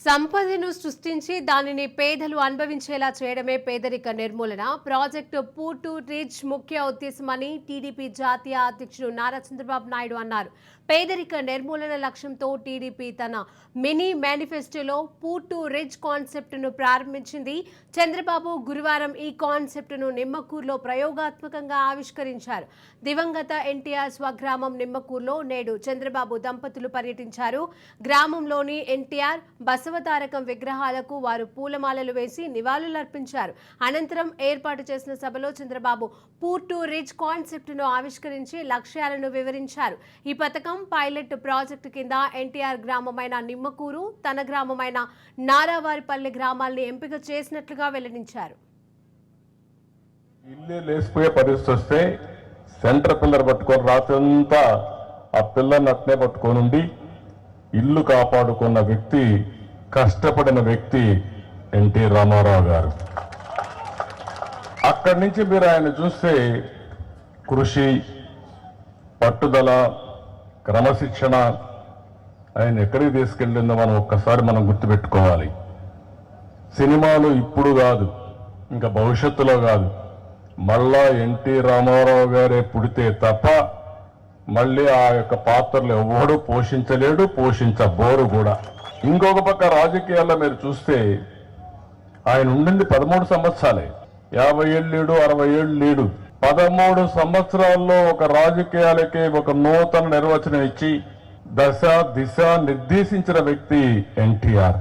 సంపదను సృష్టించి దానిని పేదలు అనుభవించేలా చేయడమే పేదరిక నిర్మూలన ప్రాజెక్టు పూర్ టు రిచ్ ముఖ్య ఉద్దేశమని టీడీపీ జాతీయ అధ్యక్షుడు నారా చంద్రబాబు నాయుడు అన్నారు. పేదరిక నిర్మూలన లక్ష్యంతో టీడీపీ తన మినీ మేనిఫెస్టోలో పూర్ టు రిచ్ కాన్సెప్ట్ను ప్రారంభించింది. చంద్రబాబు గురువారం ఈ కాన్సెప్ట్ను నిమ్మకూరులో ప్రయోగాత్మకంగా ఆవిష్కరించారు. దివంగత ఎన్టీఆర్ స్వగ్రామం నిమ్మకూరులో నేడు చంద్రబాబు దంపతులు పర్యటించారు. గ్రామంలోని ఎన్టీఆర్ బసవతారకం విగ్రహాలకు వారు పూలమాలలు వేసి నివాళులర్పించారు. అనంతరం ఏర్పాటు చేసిన సభలో చంద్రబాబు పూర్ టు రిచ్ కాన్సెప్ట్ను ఆవిష్కరించి లక్ష్యాలను వివరించారు. ఈ పథకం పైలట్ ప్రాజెక్టు కింద ఎన్టీఆర్ గ్రామమైన నిమ్మకూరు, తన గ్రామమైన నారావారిపల్లి గ్రామాల్ని ఎంపిక చేసినట్లుగా వెల్లడించారు. ఇల్లే లేసిపోయే పరిస్థితి వస్తే సెంటర్ పిల్లర్ పట్టుకొని రాత్రంతా ఆ పిల్లర్ని అట్నే పట్టుకొని ఇల్లు కాపాడుకున్న వ్యక్తి, కష్టపడిన వ్యక్తి ఎన్టీ రామారావు గారు. అక్కడి నుంచి మీరు ఆయన చూస్తే కృషి, పట్టుదల, క్రమశిక్షణ ఆయన ఎక్కడికి తీసుకెళ్ళిందో మనం గుర్తుపెట్టుకోవాలి. సినిమాలు ఇప్పుడు కాదు, ఇంకా భవిష్యత్తులో కాదు, మళ్ళా ఎన్టీ రామారావు గారే పుడితే తప్ప మళ్ళీ ఆ యొక్క పాత్రలు ఎవడు పోషించలేడు, పోషించబోరు కూడా. ఇంకొక పక్క రాజకీయాల్లో మీరు చూస్తే ఆయన ఉండింది 13 సంవత్సరాలే. 50 ఏళ్ళు లేడు, 60 ఏళ్ళు లేడు. 13 సంవత్సరాల్లో ఒక రాజకీయాలకి ఒక నూతన నిర్వచనం ఇచ్చి దశ దిశ నిర్దేశించిన వ్యక్తి ఎన్టీఆర్.